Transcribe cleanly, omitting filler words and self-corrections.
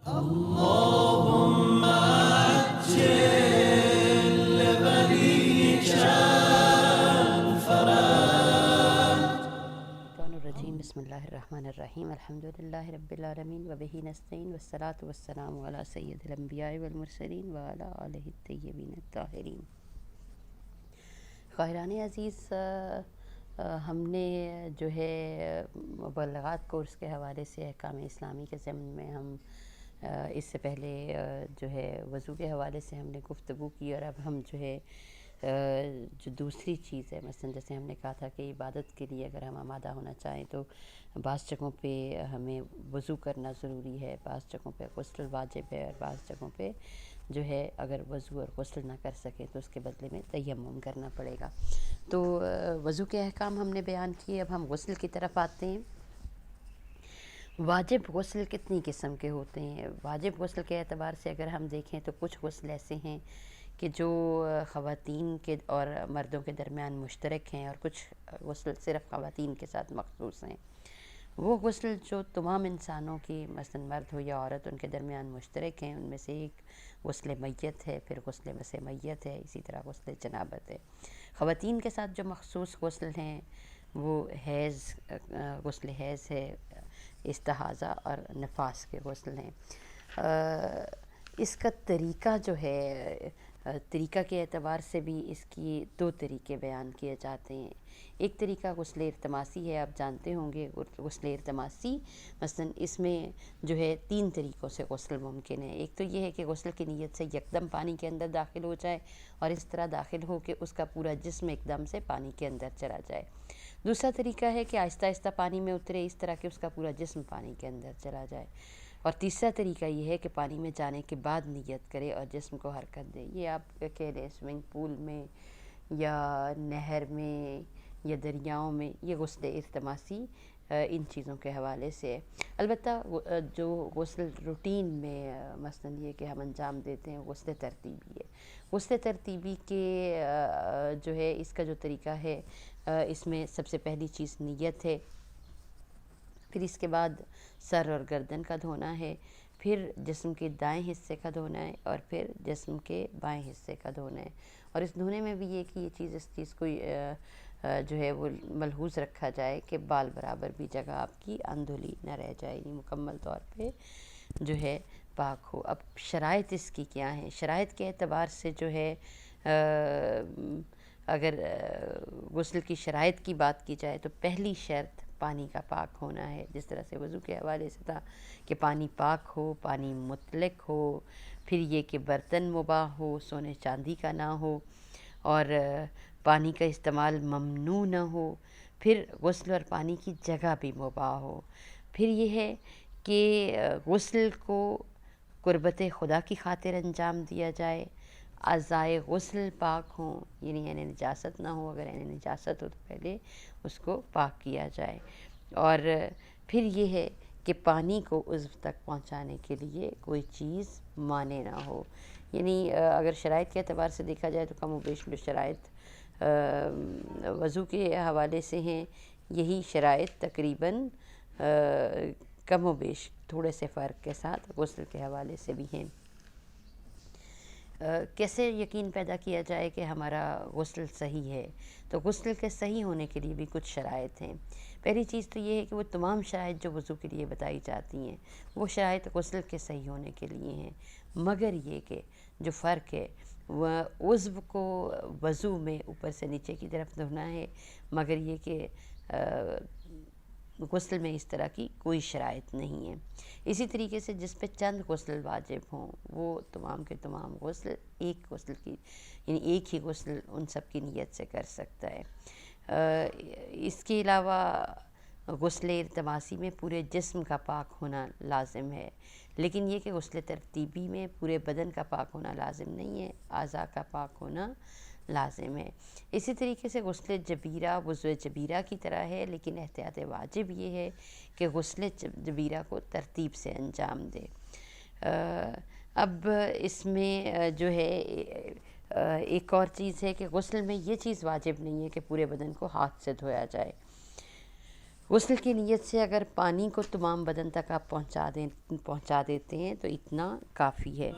اللهم عجل لوليك الفرج. الرجیم بسم اللہ الرحمن الرحیم الحمد للہ رب العالمین وبہ نستعین والصلاة والسلام علی سید الانبیاء والمرسلین وعلی آلہ الطیبین الطاہرین. خواہران عزیز، ہم نے جو ہے مبلغات کورس کے حوالے سے احکام اسلامی کے ضمن میں ہم اس سے پہلے جو ہے وضو کے حوالے سے ہم نے گفتگو کی، اور اب ہم جو ہے جو دوسری چیز ہے، مثلا جیسے ہم نے کہا تھا کہ عبادت کے لیے اگر ہم آمادہ ہونا چاہیں تو بعض جگہوں پہ ہمیں وضو کرنا ضروری ہے، بعض جگہوں پہ غسل واجب ہے، اور بعض جگہوں پہ جو ہے اگر وضو اور غسل نہ کر سکیں تو اس کے بدلے میں تیمم کرنا پڑے گا. تو وضو کے احکام ہم نے بیان کیے. اب ہم غسل کی طرف آتے ہیں. واجب غسل کتنی قسم کے ہوتے ہیں؟ واجب غسل کے اعتبار سے اگر ہم دیکھیں تو کچھ غسل ایسے ہیں کہ جو خواتین کے اور مردوں کے درمیان مشترک ہیں، اور کچھ غسل صرف خواتین کے ساتھ مخصوص ہیں. وہ غسل جو تمام انسانوں کی، مثلا مرد ہو یا عورت، ان کے درمیان مشترک ہیں، ان میں سے ایک غسل میت ہے، پھر غسل مس میت ہے، اسی طرح غسل جنابت ہے. خواتین کے ساتھ جو مخصوص غسل ہیں وہ غسل حیض ہے، استحاضہ اور نفاس کے غسل ہیں. اس کا طریقہ جو ہے، طریقہ کے اعتبار سے بھی اس کی دو طریقے بیان کیے جاتے ہیں. ایک طریقہ غسل ارتماسی ہے، آپ جانتے ہوں گے. غسل ارتماسی مثلا اس میں جو ہے 3 طریقوں سے غسل ممکن ہے. ایک تو یہ ہے کہ غسل کی نیت سے یکدم پانی کے اندر داخل ہو جائے، اور اس طرح داخل ہو کہ اس کا پورا جسم ایک دم سے پانی کے اندر چلا جائے. دوسرا طریقہ ہے کہ آہستہ آہستہ پانی میں اترے، اس طرح کہ اس کا پورا جسم پانی کے اندر چلا جائے. اور تیسرا طریقہ یہ ہے کہ پانی میں جانے کے بعد نیت کرے اور جسم کو حرکت دے. یہ آپ کہہ لیں سوئمنگ پول میں یا نہر میں یا دریاؤں میں، یہ غسل ارتماسی ان چیزوں کے حوالے سے ہے. البتہ جو غسل روٹین میں مثلا یہ کہ ہم انجام دیتے ہیں، غسل ترتیبی ہے. غسل ترتیبی کے جو ہے اس کا جو طریقہ ہے، اس میں سب سے پہلی چیز نیت ہے، پھر اس کے بعد سر اور گردن کا دھونا ہے، پھر جسم کے دائیں حصے کا دھونا ہے، اور پھر جسم کے بائیں حصے کا دھونا ہے. اور اس دھونے میں بھی یہ کہ یہ چیز اس چیز کو جو ہے وہ ملحوظ رکھا جائے کہ بال برابر بھی جگہ آپ کی اندھلی نہ رہ جائے، یعنی مکمل طور پہ جو ہے پاک ہو. اب شرائط اس کی کیا ہیں؟ شرائط کے اعتبار سے جو ہے اگر غسل کی شرائط کی بات کی جائے تو پہلی شرط پانی کا پاک ہونا ہے. جس طرح سے وضو کے حوالے سے تھا کہ پانی پاک ہو، پانی مطلق ہو، پھر یہ کہ برتن مباح ہو، سونے چاندی کا نہ ہو، اور پانی کا استعمال ممنوع نہ ہو، پھر غسل اور پانی کی جگہ بھی مباح ہو، پھر یہ ہے کہ غسل کو قربت خدا کی خاطر انجام دیا جائے، اعضائے غسل پاک ہوں، یعنی نجاست نہ ہو، اگر نجاست ہو تو پہلے اس کو پاک کیا جائے، اور پھر یہ ہے کہ پانی کو عضو تک پہنچانے کے لیے کوئی چیز مانع نہ ہو. یعنی اگر شرائط کے اعتبار سے دیکھا جائے تو کم و بیش جو شرائط وضو کے حوالے سے ہیں، یہی شرائط تقریباً کم و بیش تھوڑے سے فرق کے ساتھ غسل کے حوالے سے بھی ہیں. کیسے یقین پیدا کیا جائے کہ ہمارا غسل صحیح ہے؟ تو غسل کے صحیح ہونے کے لیے بھی کچھ شرائط ہیں. پہلی چیز تو یہ ہے کہ وہ تمام شرائط جو وضو کے لیے بتائی جاتی ہیں وہ شرائط غسل کے صحیح ہونے کے لیے ہیں، مگر یہ کہ جو فرق ہے وہ عضو کو وضو میں اوپر سے نیچے کی طرف دھونا ہے، مگر یہ کہ غسل میں اس طرح کی کوئی شرائط نہیں ہے. اسی طریقے سے جس پہ چند غسل واجب ہوں وہ تمام کے تمام غسل ایک غسل کی، یعنی ایک ہی غسل ان سب کی نیت سے کر سکتا ہے. اس کے علاوہ غسل ارتماسی میں پورے جسم کا پاک ہونا لازم ہے، لیکن یہ کہ غسل ترتیبی میں پورے بدن کا پاک ہونا لازم نہیں ہے، اعضاء کا پاک ہونا لازم ہے. اسی طریقے سے غسل جبیرہ وضوء جبیرہ کی طرح ہے، لیکن احتیاط واجب یہ ہے کہ غسل جبیرہ کو ترتیب سے انجام دے. اب اس میں جو ہے ایک اور چیز ہے کہ غسل میں یہ چیز واجب نہیں ہے کہ پورے بدن کو ہاتھ سے دھویا جائے. غسل کی نیت سے اگر پانی کو تمام بدن تک آپ پہنچا دیتے ہیں تو اتنا کافی ہے۔